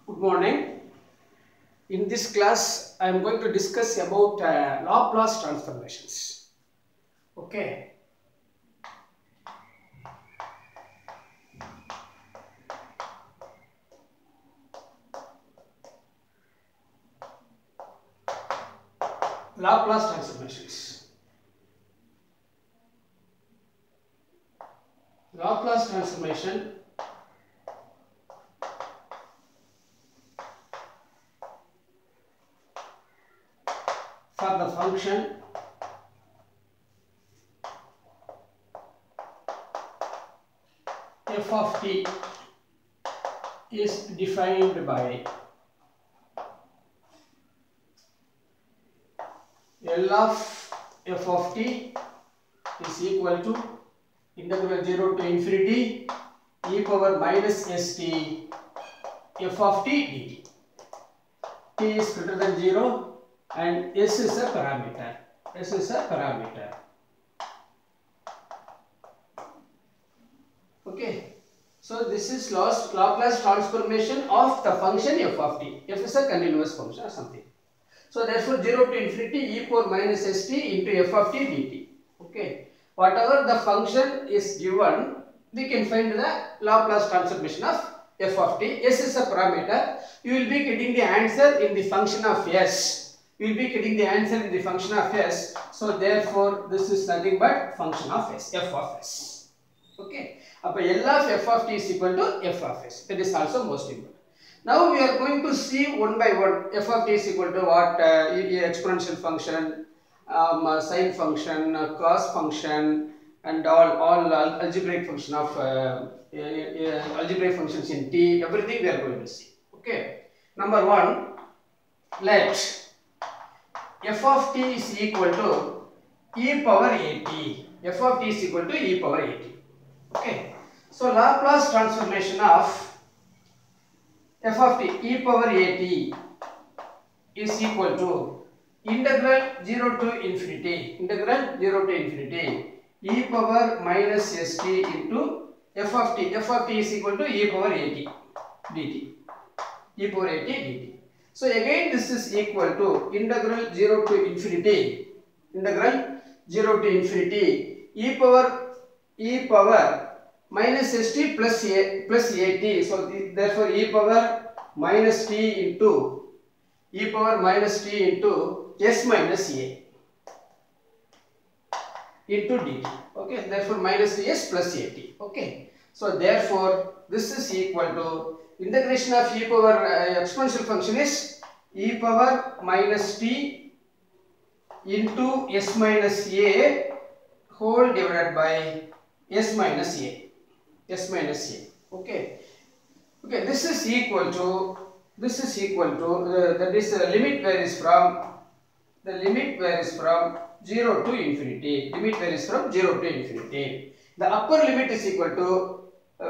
Good morning. In this class, I am going to discuss about Laplace transformations. Okay. Laplace transformations. Laplace transformation for the function f of t is defined by L of f of t is equal to integral 0 to infinity e power minus st f of t dt. T is greater than 0 and s is a parameter. S is a parameter. Okay. So this is Laplace transformation of the function f of t. F is a continuous function or something. So therefore 0 to infinity e power minus st into f of t dt. Okay. Whatever the function is given, we can find the Laplace transformation of f of t. S is a parameter. You will be getting the answer in the function of s. You will be getting the answer in the function of s. So therefore this is nothing but function of s, f of s. Okay. Now L of f of t is equal to f of s. That is also most important. Now we are going to see one by one. F of t is equal to what? Exponential function, sine function, cos function, and all algebraic function of algebraic functions in t. Everything we are going to see. Okay. Number one, let f of t is equal to e power at. F of t is equal to e power at. Okay. So Laplace transformation of f of t e power at is equal to integral 0 to infinity e power minus st into f of t. F of t is equal to e power at dt. E power at dt. So again this is equal to integral 0 to infinity e power minus st plus at. So therefore e power minus t into s minus a into dt. Okay, therefore minus s plus at. Okay, so therefore this is equal to integration of e power exponential function is e power minus t into s minus a whole divided by s minus a. Okay. Okay, this is equal to that is the limit varies from 0 to infinity. The upper limit is equal to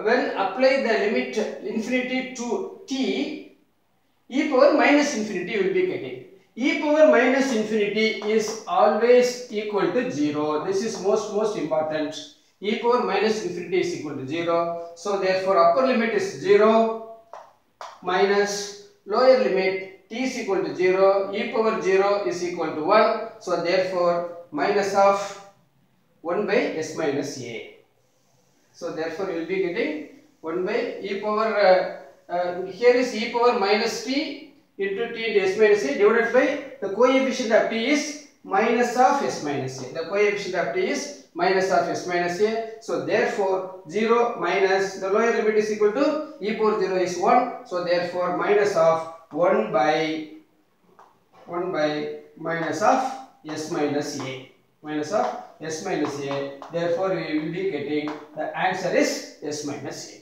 when apply the limit infinity to t, e power minus infinity will be getting. E power minus infinity is always equal to 0. This is most important. E power minus infinity is equal to 0. So therefore upper limit is 0 minus lower limit t is equal to 0. E power 0 is equal to 1. So therefore minus of 1 by s minus a. So therefore you will be getting 1 by e power here is e power minus t into t into s minus a divided by the coefficient of t is minus of s minus a. The coefficient of t is minus of s minus a. So therefore 0 minus the lower limit is equal to e power 0 is 1. So therefore minus of 1 by minus of s minus a. Therefore we will be getting the answer is s minus a.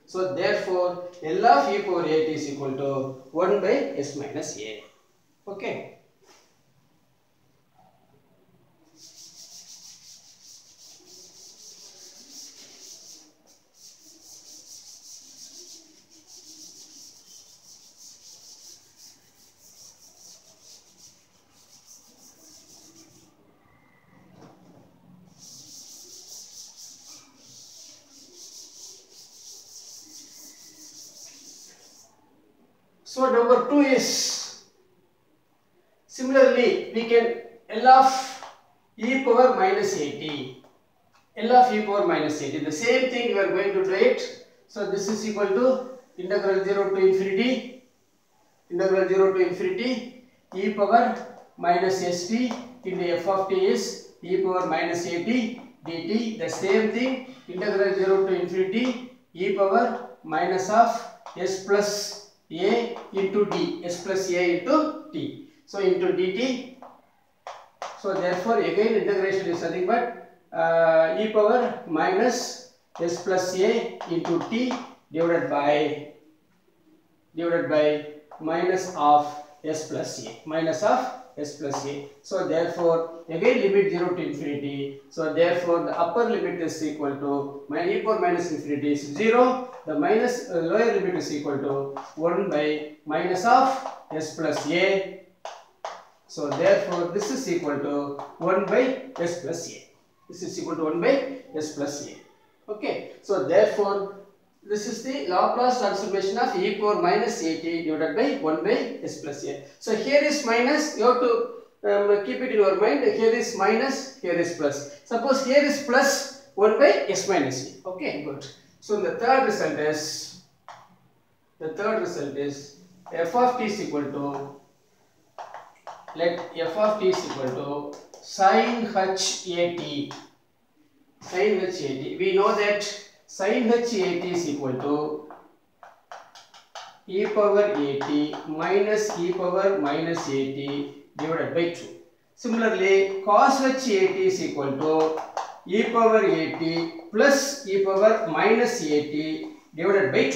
So therefore L of e power 8 is equal to 1 by s minus a. Okay. So number 2 is, similarly we can L of e power minus 80. L of e power minus 80. The same thing we are going to do it. So this is equal to integral 0 to infinity e power minus st into f of t is e power minus 80 dt. The same thing, integral 0 to infinity e power minus of s plus a into d, s plus a into t. So into dt. So therefore again integration is nothing but e power minus s plus a into t divided by minus of s plus a, So therefore again limit 0 to infinity. So therefore the upper limit is equal to e power minus infinity is 0. The minus lower limit is equal to 1 by minus of s plus a. So therefore this is equal to 1 by s plus a. This is equal to 1 by s plus a. Okay. So therefore this is the Laplace transformation of e power minus 80 divided by 1 by s plus a. So here is minus, you have to keep it in your mind. Here is minus, here is plus. Suppose here is plus 1 by s minus a. Okay, good. So the third result is f of t is equal to, let f of t is equal to sin hat. We know that sin hat is equal to e power 80 minus e power minus 80 divided by 2. Similarly, cos hat is equal to e power 80 plus e power minus 80 divided by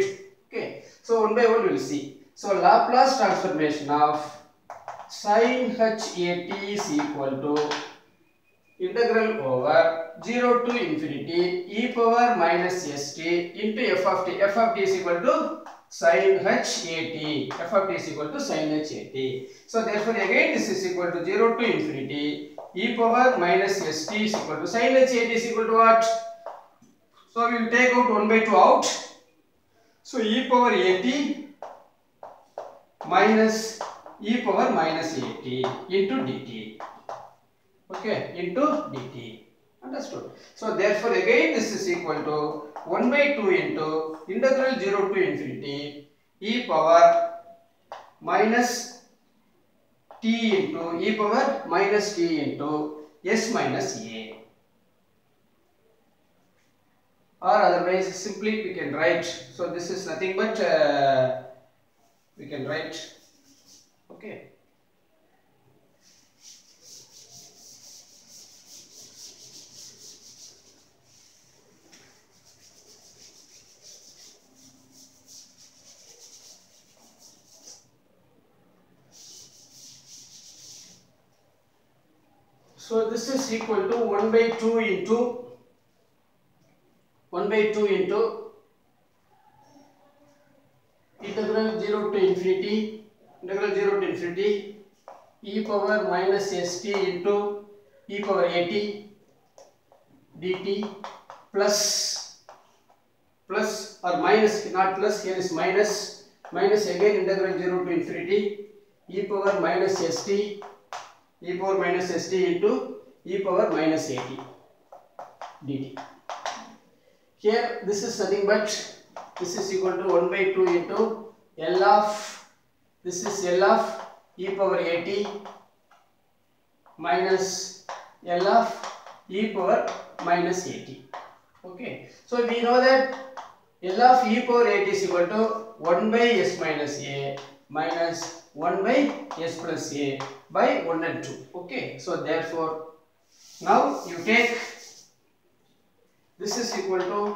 2. Okay. So one by one we will see. So Laplace transformation of sin hat is equal to integral over 0 to infinity e power minus st into f of t. F of t is equal to sin hat. So therefore again this is equal to 0 to infinity e power minus st is equal to sin hat is equal to what? So we will take out 1 by 2 out. So e power 80 minus e power minus 80 into dt. Okay, into dt. Understood? So therefore again this is equal to 1 by 2 into integral 0 to infinity e power minus t into e power minus t into s minus a. Or otherwise simply we can write. So this is nothing but we can write. Okay. So this is equal to 1 by 2 into integral 0 to infinity e power minus st into e power 80 dt plus or minus, not plus, here is minus again integral 0 to infinity e power minus st into e power minus 80 dt. Here this is nothing but this is equal to 1 by 2 into L of, this is L of e power 80 minus L of e power minus 80. Okay. So we know that L of e power 80 is equal to 1 by s minus a minus 1 by s plus a by 1 and 2. Okay. So therefore now you take, this is equal to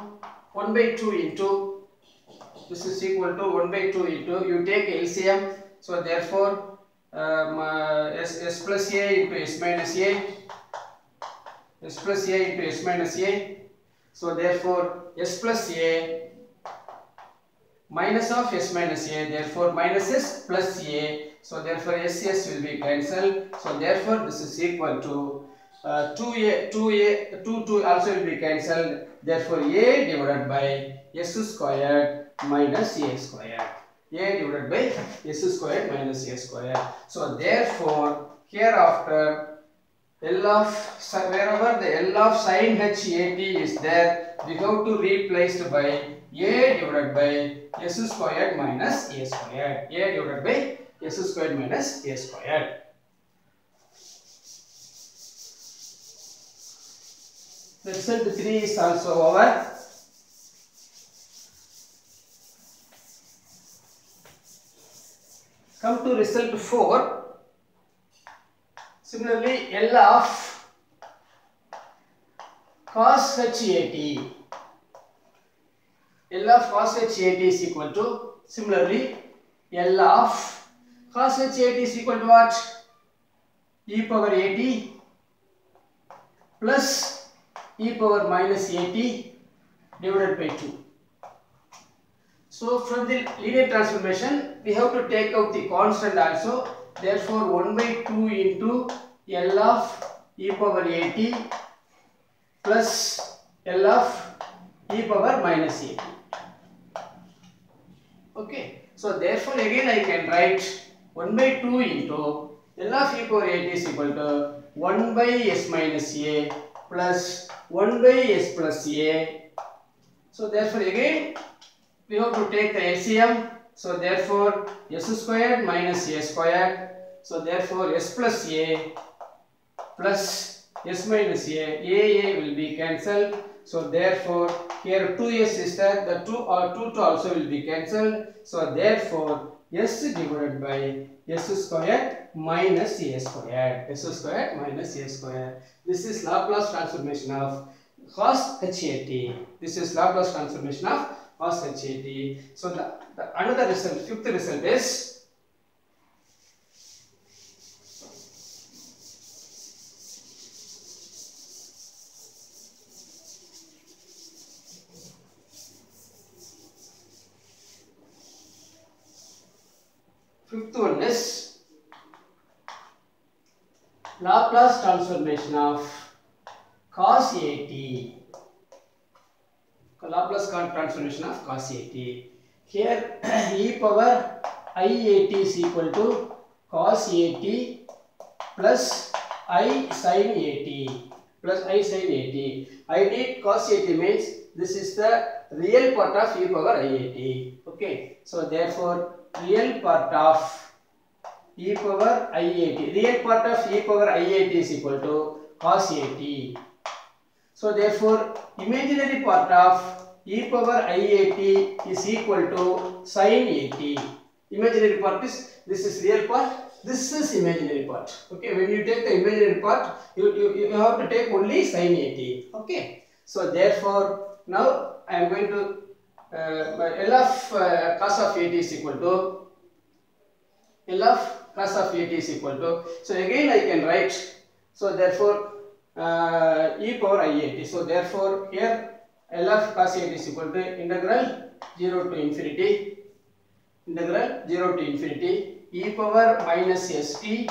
1 by 2 into, this is equal to 1 by 2 into, you take LCM. So therefore s plus a into s minus a, So therefore s plus a minus of s minus a, therefore minus s plus a. So therefore s will be cancelled. So therefore this is equal to 2 also will be cancelled. therefore A divided by S squared minus A squared. A divided by S squared minus A squared. So therefore hereafter L of, wherever the L of sin HAT is there, we have to replace by A divided by S squared minus A squared. A divided by S squared minus A squared. The result 3 is also over. Come to result 4. Similarly, L of cos HAT. L of cos HAT is equal to, similarly, L of cos HAT is equal to what? E power AT plus e power minus AT divided by 2. So from the linear transformation, we have to take out the constant also. Therefore, 1 by 2 into L of e power AT plus L of e power minus AT. Okay. So therefore, again I can write 1 by 2 into L of e power AT is equal to 1 by S minus A plus 1 by S plus A. So therefore, again we have to take the LCM. So therefore S squared minus A squared. So therefore S plus A plus S minus A will be cancelled. So therefore here 2S is there, the 2 also will be cancelled. So therefore S divided by S squared minus A squared. S squared minus A squared. This is Laplace transformation of cos HAT. This is Laplace transformation of cos HAT. So the another result, fifth result is fifth one is Laplace transformation of cos AT. Laplace transformation of cos AT. Here e power IAT is equal to cos AT plus I sin AT plus I sin AT. I need cos AT means this is the real part of e power IAT. Okay. So therefore real part of e power IAT. Real part of e power IAT is equal to cos AT. So therefore imaginary part of e power IAT is equal to sin AT. Imaginary part is, this is real part, this is imaginary part. Okay, when you take the imaginary part, you have to take only sin AT. Okay, so therefore now I am going to L of cos of AT is equal to L of cos of AT is equal to, so again I can write, so therefore e power IAT. So therefore here L of cos AT is equal to integral 0 to infinity e power minus st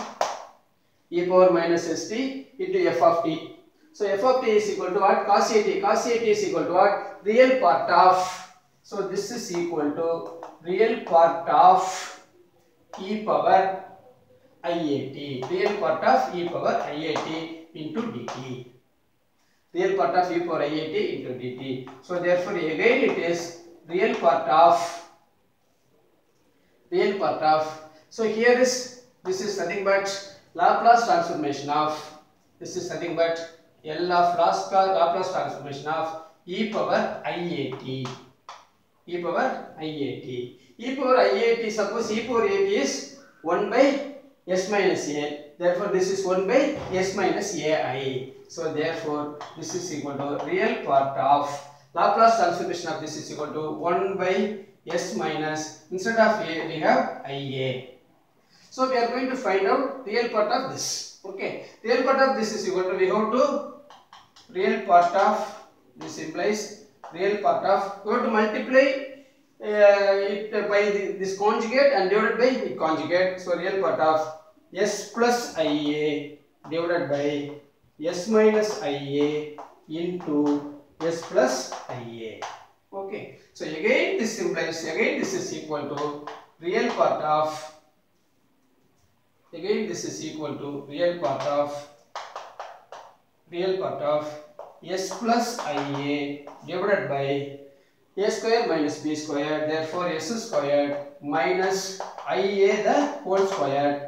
into f of t. So f of t is equal to what? Cos AT. Cos AT is equal to what? Real part of. So this is equal to real part of e power IAT. Real part of e power IAT into dt. Real part of e power IAT into dt. So therefore again it is real part of. So here is, this is nothing but Laplace transformation of, this is nothing but L of Laplace transformation of e power IAT. E power IAT, suppose e power AT is 1 by S minus A. Therefore this is 1 by S minus AI. So therefore this is equal to real part of Laplace transformation of this is equal to 1 by S minus, instead of A we have IA. So we are going to find out real part of this. Okay, real part of this is equal to, we have to real part of, this implies real part of, we have to multiply it by this conjugate and divided by the conjugate. So real part of S plus IA divided by S minus IA into s plus ia. Okay, so again this implies, again this is equal to real part of, again this is equal to real part of s plus ia divided by a square minus b square. Therefore s squared minus ia the whole square.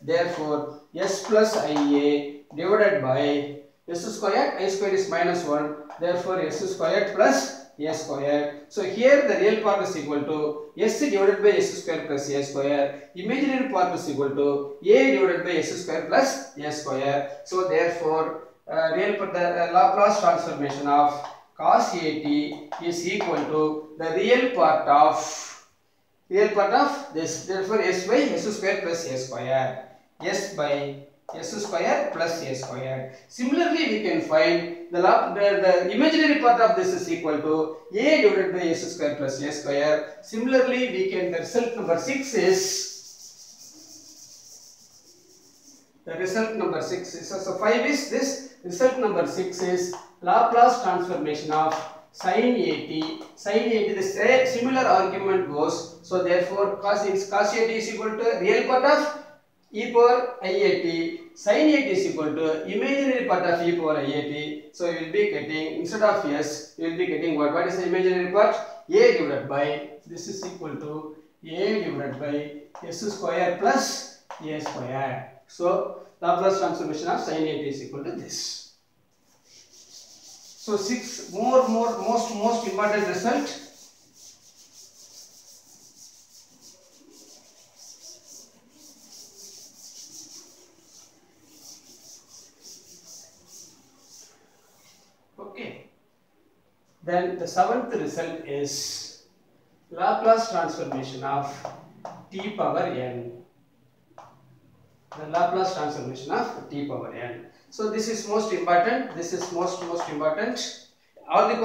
Therefore s plus ia divided by s squared, I squared is minus 1. Therefore s squared plus a square. So here the real part is equal to s divided by s square plus a square. Imaginary part is equal to a divided by s square plus a square. So therefore real part, the Laplace transformation of cos at is equal to the real part of this. Therefore s by s square plus a square. S by s square plus a square. Similarly, we can find the imaginary part of this is equal to a divided by s square plus a square. Similarly, we can, the result number 6 is, so 5 is this. Result number 6 is Laplace transformation of sin at. Sin at, the similar argument goes. So therefore cos at is equal to real part of e power iat, sin at is equal to imaginary part of e power iat. So we will be getting, instead of s, we will be getting what is the imaginary part? A divided by, this is equal to a divided by s square plus a square. So Laplace transformation of sin at is equal to this. So 6 most important result. Okay. Then the 7th result is Laplace transformation of t power n. The Laplace transformation of t power n. So this is most important. This is most important. All the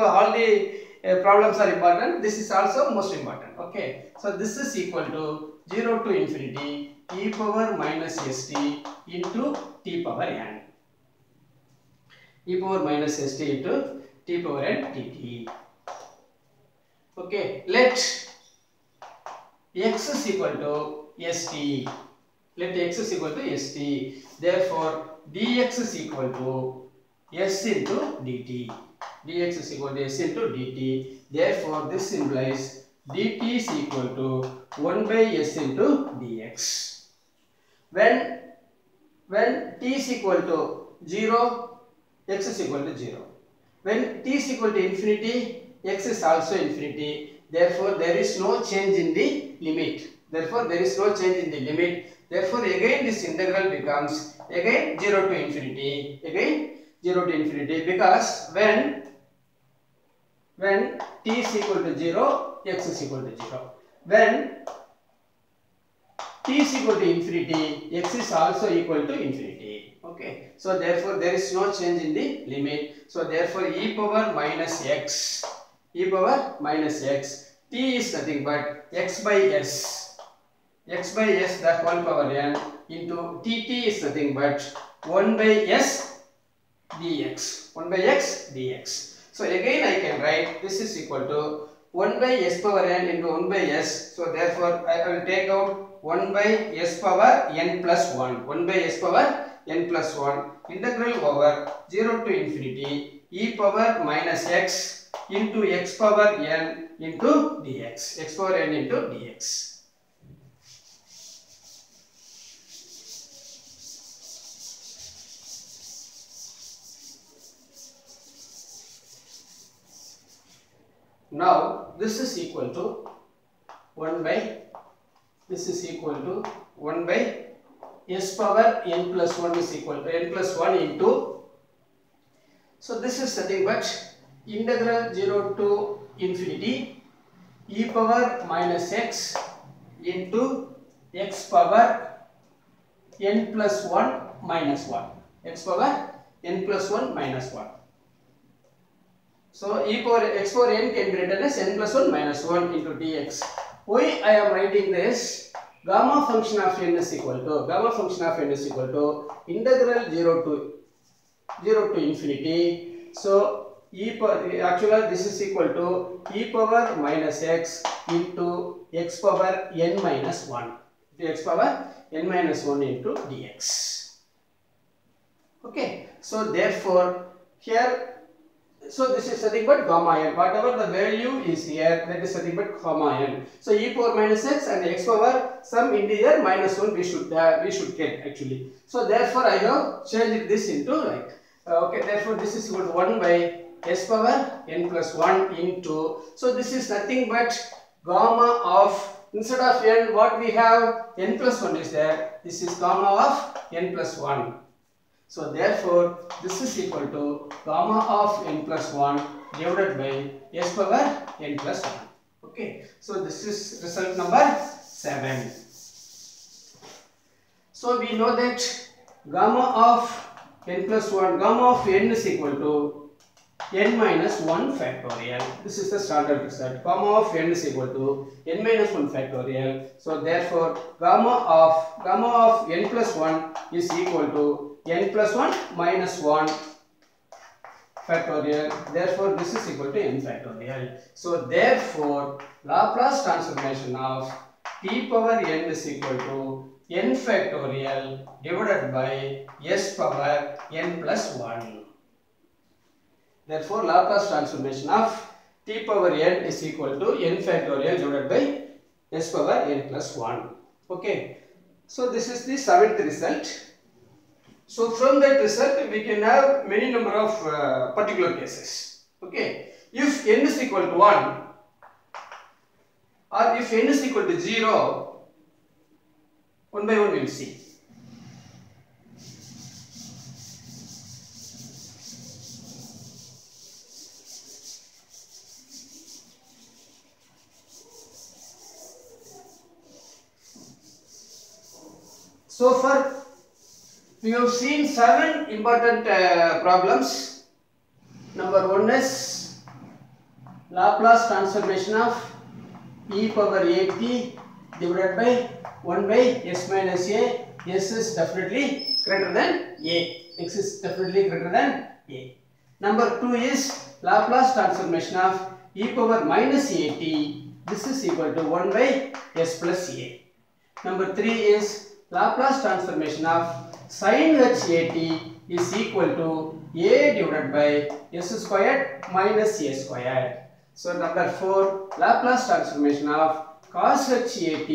problems are important. This is also most important. Okay. So this is equal to 0 to infinity e power minus st into t power n. E power minus st into t power n dt. Okay. Let x is equal to st. Let x is equal to st. Therefore dx is equal to s into dt. Dx is equal to s into dt. Therefore this implies dt is equal to 1 by s into dx. When t is equal to 0, x is equal to 0. When t is equal to infinity, x is also infinity. Therefore there is no change in the limit. Therefore again this integral becomes again 0 to infinity. Because when t is equal to 0, x is equal to 0. When t is equal to infinity, x is also equal to infinity. Okay. So therefore there is no change in the limit. So therefore e power minus x, t is nothing but x by s the whole power n into dt is nothing but 1 by s dx. So again I can write this is equal to 1 by s power n into 1 by s. So therefore I will take out 1 by s power n plus 1. 1 by s power n plus 1 integral over 0 to infinity e power minus x into x power n into dx. Now this is equal to 1 by s power n plus 1 is equal to n plus 1 into, so this is nothing but integral 0 to infinity e power minus x into x power n plus 1 minus 1. So x power n can be written as n plus 1 minus 1 into dx. Why I am writing this? Gamma function of n is equal to integral 0 to infinity. So actually this is equal to e power minus x into x power n minus 1. X power n minus 1 into dx. Okay. So therefore here, so this is nothing but gamma n. Whatever the value is here, that is nothing but gamma n. So e power minus x and x power some integer minus 1 we should get actually. So therefore I have changed this into like okay. Therefore this is equal to 1 by s power n plus 1 into, so this is nothing but gamma of, instead of n what we have, n plus 1 is there, this is gamma of n plus 1. So therefore this is equal to gamma of n plus 1 divided by s power n plus 1. Okay, so this is result number 7. So we know that gamma of n plus 1, gamma of n is equal to n minus 1 factorial. This is the standard result. Gamma of n is equal to n minus 1 factorial. So therefore gamma of n plus 1 is equal to n plus 1 minus 1 factorial. Therefore this is equal to n factorial. So therefore Laplace transformation of t power n is equal to n factorial divided by s power n plus 1. Therefore Laplace transformation of t power n is equal to n factorial divided by s power n plus 1. Okay. So this is the 7th result. So from that result we can have many number of particular cases. Okay. If n is equal to 1 or if n is equal to 0, one by one we will see. So far we have seen 7 important problems. Number 1 is Laplace transformation of e power at divided by 1 by s minus a. S is definitely greater than a. X is definitely greater than a. Number 2 is Laplace transformation of e power minus at. This is equal to 1 by s plus a. Number 3 is Laplace transformation of sin h at is equal to a divided by s squared minus a squared. So number 4, Laplace transformation of cos h at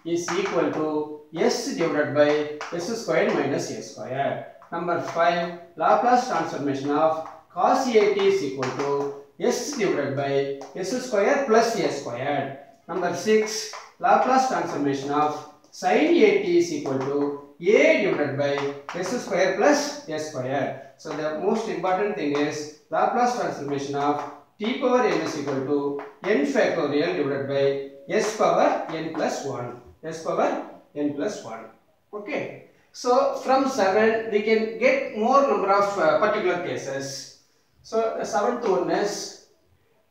is equal to s divided by s squared minus a squared. Number 5, Laplace transformation of cos at is equal to s divided by s squared plus a squared. Number 6, Laplace transformation of sin at is equal to a divided by s square plus a square. So the most important thing is Laplace transformation of t power n is equal to n factorial divided by s power n plus 1. S power n plus 1. Okay. So from 7 we can get more number of particular cases. So the 7th one is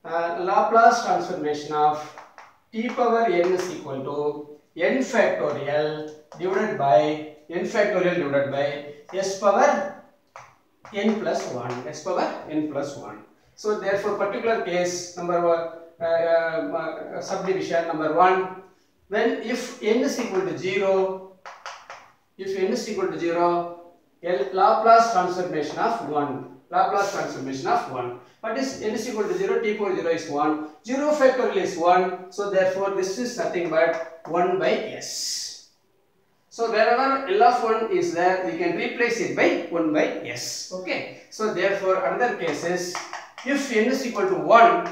Laplace transformation of t power n is equal to n factorial divided by s power n plus 1. S power n plus 1. So therefore particular case number 1, subdivision number 1, when if n is equal to 0, Laplace transformation of 1. Laplace transformation of 1. What is n is equal to 0? T power 0 is 1. 0 factorial is 1. So therefore this is nothing but 1 by s. So wherever L of 1 is there, we can replace it by 1 by s. Okay. So therefore another case is if n is equal to 1,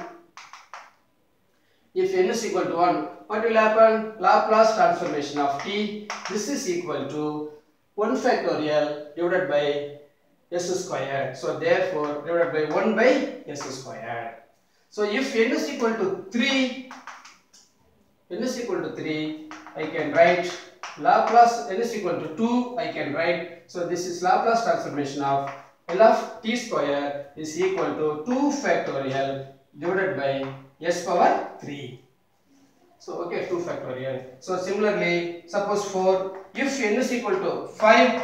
what will happen? Laplace transformation of t, this is equal to 1 factorial divided by s squared. So therefore divided by 1 by s squared. So if n is equal to 3, I can write Laplace, n is equal to 2, I can write. So this is Laplace transformation of L of t square is equal to 2 factorial divided by s power 3. So okay, 2 factorial. So similarly, suppose 4, if n is equal to 5,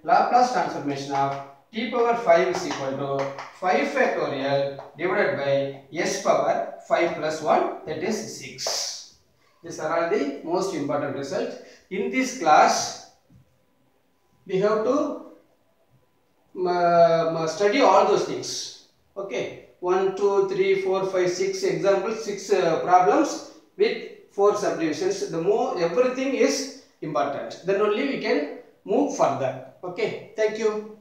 Laplace transformation of t power 5 is equal to 5 factorial divided by s power 5 plus 1, that is 6. These are all the most important results. In this class, we have to study all those things. Okay, 1, 2, 3, 4, 5, 6 examples, 6 problems with 4 subdivisions. The more everything is important, then only we can move further. Okay, thank you.